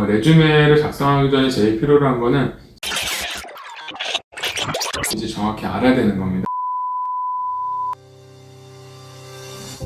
레주메를 작성하기 전에 제일 필요로 한 거는 이제 정확히 알아야 되는 겁니다.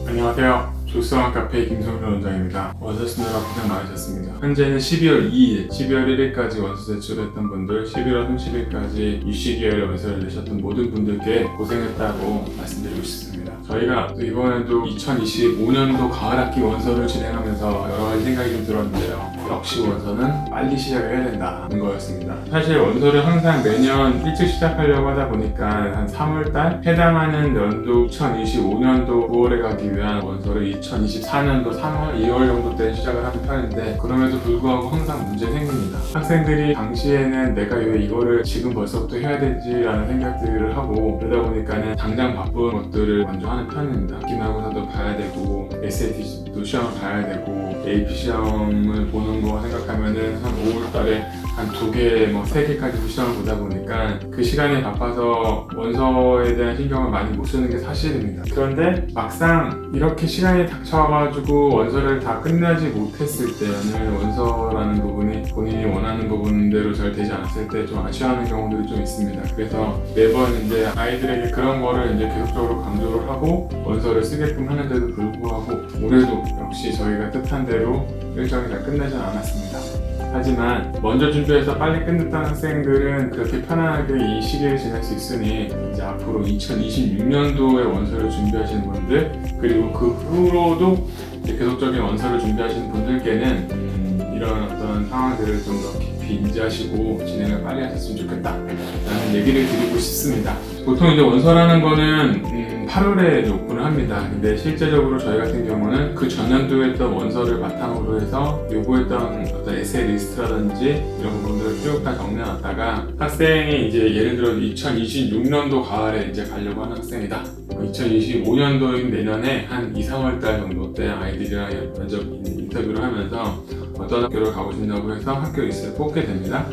안녕하세요. 조수왕 카페 김성준 원장입니다. 원서 쓰느라 고생 많으셨습니다. 현재는 12월 2일, 12월 1일까지 원서 제출했던 분들, 11월 30일까지 유시기열에 원서를 내셨던 모든 분들께 고생했다고 말씀드리고 싶습니다. 저희가 또 이번에도 2025년도 가을학기 원서를 진행하면서 여러 가지 생각이 좀 들었는데요. 역시 원서는 빨리 시작을 해야 된다는 거였습니다. 사실 원서를 항상 매년 일찍 시작하려고 하다 보니까 한 3월달 해당하는 연도 2025년도 9월에 가기 위한 원서를 2024년도 3월, 2월 정도 때 시작을 하는 편인데 그럼에도 불구하고 항상 문제가 생깁니다. 학생들이 당시에는 내가 왜 이거를 지금 벌써부터 해야 되지 라는 생각들을 하고 그러다 보니까는 당장 바쁜 것들을 먼저 하는 편입니다. 기말고사도 봐야 되고 SAT도 시험을 봐야 되고 AP 시험을 보는 거 생각하면은 한 5월달에 한 2개, 3개까지 시험을 보다 보니까 그 시간에 바빠서 원서에 대한 신경을 많이 못 쓰는 게 사실입니다. 그런데 막상 이렇게 시간이 닥쳐와가지고 원서를 다 끝내지 못했을 때는 원서라는 부분이 본인이 원하는 부분대로 잘 되지 않았을 때 좀 아쉬워하는 경우들이 좀 있습니다. 그래서 매번 이제 아이들에게 그런 거를 이제 계속적으로 강조를 하고 원서를 쓰게끔 하는데도 불구하고 올해도 역시 저희가 뜻한 대로 일정이 잘 끝나지 않았습니다. 하지만 먼저 준비해서 빨리 끝냈던 학생들은 그렇게 편안하게 이 시기를 지낼 수 있으니 이제 앞으로 2026년도에 원서를 준비하시는 분들 그리고 그 후로도 계속적인 원서를 준비하시는 분들께는 이런 어떤 상황들을 좀 더 깊이 인지하시고 진행을 빨리 하셨으면 좋겠다라는 얘기를 드리고 싶습니다. 보통 이제 원서라는 거는 8월에 이제 오픈을 합니다. 근데 실제적으로 저희 같은 경우는 그 전년도에 했던 원서를 바탕으로 해서 요구했던 어떤 에세이 리스트라든지 이런 부분들을 쭉 다 정리해놨다가 학생이 이제 예를 들어 2026년도 가을에 이제 가려고 하는 학생이다. 2025년도인 내년에 한 2, 3월 달 정도 때 아이들이랑 면접 인터뷰를 하면서 어떤 학교를 가고 싶냐고 해서 학교 리스트를 뽑게 됩니다.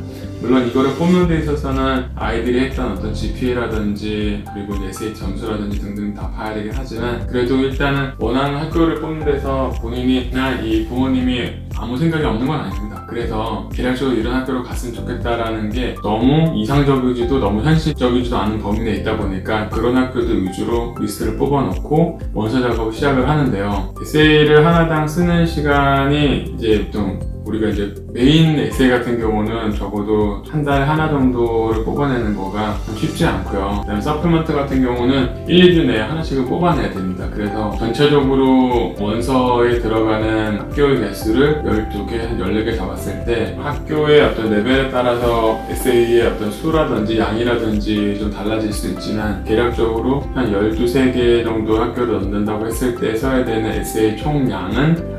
물론 이거를 뽑는 데 있어서는 아이들이 했던 어떤 GPA라든지 그리고 에세이 점수라든지 등등 다 봐야 되긴 하지만 그래도 일단은 원하는 학교를 뽑는 데서 본인이나 이 부모님이 아무 생각이 없는 건 아닙니다. 그래서 계략적으로 이런 학교로 갔으면 좋겠다라는 게 너무 이상적이지도 너무 현실적이지도 않은 범위 내에 있다 보니까 그런 학교들 위주로 리스트를 뽑아놓고 원서 작업을 시작을 하는데요. 에세이를 하나당 쓰는 시간이 이제 좀 우리가 이제 메인 에세이 같은 경우는 적어도 한 달에 하나 정도를 뽑아내는 거가 쉽지 않고요. 그다음에 서플먼트 같은 경우는 1, 2주 내에 하나씩은 뽑아내야 됩니다. 그래서 전체적으로 원서에 들어가는 학교의 개수를 12개, 한 14개 잡았을 때 학교의 어떤 레벨에 따라서 에세이의 어떤 수라든지 양이라든지 좀 달라질 수 있지만 대략적으로 한 12~13개 정도 학교를 넣는다고 했을 때 써야 되는 에세이 총량은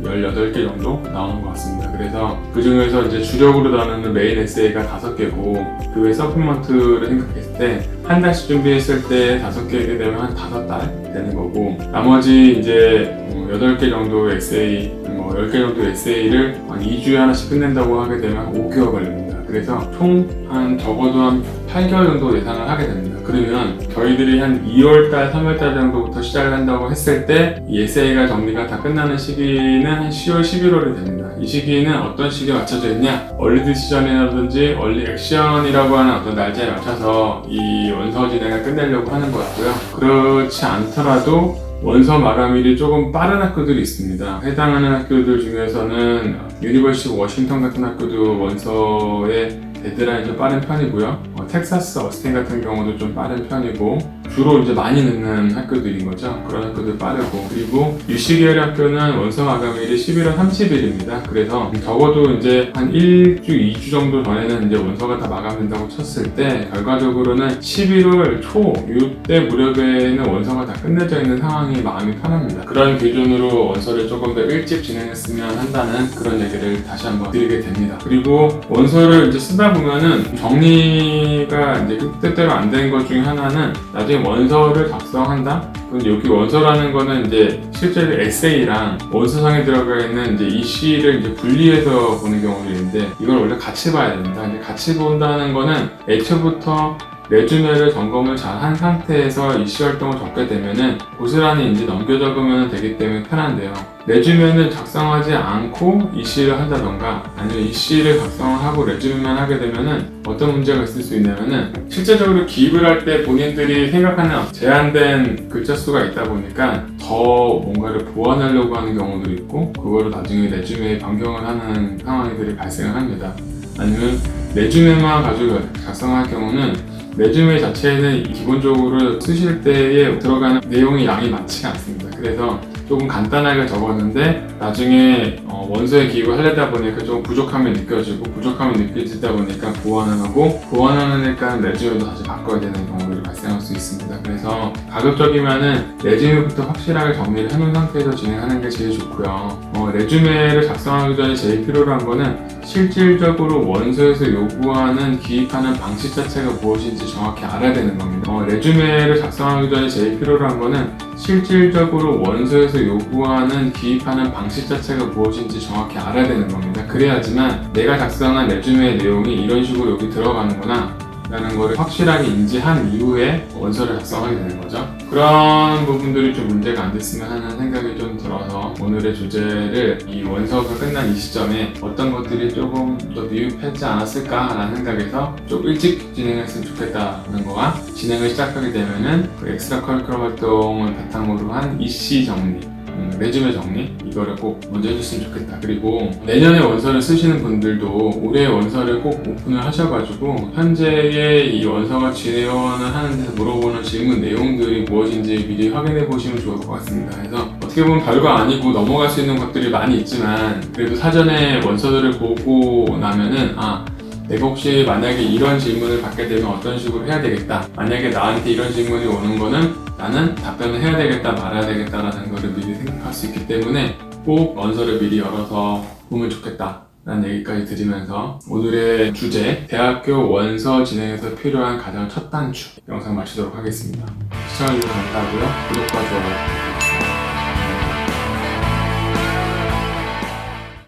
18개 정도 나오는 것 같습니다. 그래서 그 중에서 이제 주력으로 나누는 메인 에세이가 5개고 그 외 서플먼트를 생각했을 때 한 달씩 준비했을 때 5개게 되면 한 5달 되는 거고 나머지 이제 8개 정도의 에세이, 10개 정도의 에세이를 한 2주에 하나씩 끝낸다고 하게 되면 5개월 걸립니다. 그래서 총 한 적어도 한 8개월 정도 예상을 하게 됩니다. 그러면 저희들이 한 2월달, 3월달 정도부터 시작을 한다고 했을 때 이 에세이가 정리가 다 끝나는 시기는 한 10월, 11월이 됩니다. 이 시기는 어떤 시기에 맞춰져 있냐? 얼리 디시전이라든지 얼리 액션이라고 하는 어떤 날짜에 맞춰서 이 원서 진행을 끝내려고 하는 것 같고요. 그렇지 않더라도 원서 마감일이 조금 빠른 학교들이 있습니다. 해당하는 학교들 중에서는 유니버시티 워싱턴 같은 학교도 원서의 데드라인이 좀 빠른 편이고요. 텍사스 어스틴 같은 경우도 좀 빠른 편이고 주로 이제 많이 넣는 학교들인 거죠. 그런 학교들 빠르고 그리고 UC 계열 학교는 원서 마감일이 11월 30일입니다. 그래서 적어도 이제 한 1주, 2주 정도 전에는 이제 원서가 다 마감된다고 쳤을 때 결과적으로는 11월 초 이때 무렵에는 원서가 다 끝내져 있는 상황이 마음이 편합니다. 그런 기준으로 원서를 조금 더 일찍 진행했으면 한다는 그런 얘기를 다시 한번 드리게 됩니다. 그리고 원서를 이제 쓰다 보면은 정리가 이제 뜻대로 안 되는 것 중에 하나는 나중에 원서를 작성한다? 근데 여기 원서라는 거는 이제 실제로 에세이랑 원서상에 들어가 있는 이제 이 시를 이제 분리해서 보는 경우도 있는데 이걸 원래 같이 봐야 됩니다. 근데 같이 본다는 거는 애초부터 레주메를 점검을 잘 한 상태에서 이 시 활동을 적게 되면은 고스란히 이제 넘겨 적으면 되기 때문에 편한데요. 레주메는 작성하지 않고 EC를 한다던가 아니면 EC를 작성을 하고 레주메만 하게 되면은 어떤 문제가 있을 수 있냐면은 실제적으로 기입을 할 때 본인들이 생각하는 제한된 글자 수가 있다 보니까 더 뭔가를 보완하려고 하는 경우도 있고 그거를 나중에 레주메에 변경을 하는 상황들이 발생을 합니다. 아니면 레주메만 가지고 작성할 경우는 레주메 자체에는 기본적으로 쓰실 때에 들어가는 내용의 양이 많지가 않습니다. 그래서 조금 간단하게 적었는데 나중에 원서에 기입을 하려다 보니까 좀 부족함이 느껴지고 부족함이 느껴지다 보니까 보완을 하고 보완하니까 레주메도 다시 바꿔야 되는 경우들이 발생할 수 있습니다. 그래서 가급적이면은 레주메부터 확실하게 정리를 해놓은 상태에서 진행하는 게 제일 좋고요. 레주메를 작성하기 전에 제일 필요로 한 거는 실질적으로 원서에서 요구하는 기입하는 방식 자체가 무엇인지 정확히 알아야 되는 겁니다. 레주메를 작성하기 전에 제일 필요로 한 거는 실질적으로 원서에서 요구하는 기입하는 방식 자체가 무엇인지 정확히 알아야 되는 겁니다. 그래야지만 내가 작성한 레주메의 내용이 이런 식으로 여기 들어가는구나 라는 거를 확실하게 인지한 이후에 원서를 작성하게 되는 거죠. 그런 부분들이 좀 문제가 안 됐으면 하는 생각이 좀 들어서 오늘의 주제를 이 원서가 끝난 이 시점에 어떤 것들이 조금 더 미흡하지 않았을까 라는 생각에서 좀 일찍 진행했으면 좋겠다는 거와 진행을 시작하게 되면은 그 엑스트라 커리큘럼 활동을 바탕으로 한 EC 정리 레주메 정리 이거를 꼭 먼저 해줬으면 좋겠다. 그리고 내년에 원서를 쓰시는 분들도 올해 원서를 꼭 오픈을 하셔가지고 현재의 이 원서가 지원을 하는 데서 물어보는 질문 내용들이 무엇인지 미리 확인해 보시면 좋을 것 같습니다. 그래서 어떻게 보면 별거 아니고 넘어갈 수 있는 것들이 많이 있지만 그래도 사전에 원서들을 보고 나면은 내가 혹시 만약에 이런 질문을 받게 되면 어떤 식으로 해야 되겠다. 만약에 나한테 이런 질문이 오는 거는 나는 답변을 해야 되겠다 말아야 되겠다라는 거를 미리 생각할 수 있기 때문에 꼭 원서를 미리 열어서 보면 좋겠다 라는 얘기까지 드리면서 오늘의 주제 대학교 원서 진행에서 필요한 가장 첫 단추 영상 마치도록 하겠습니다. 시청해주셔서 감사하고요. 구독과 좋아요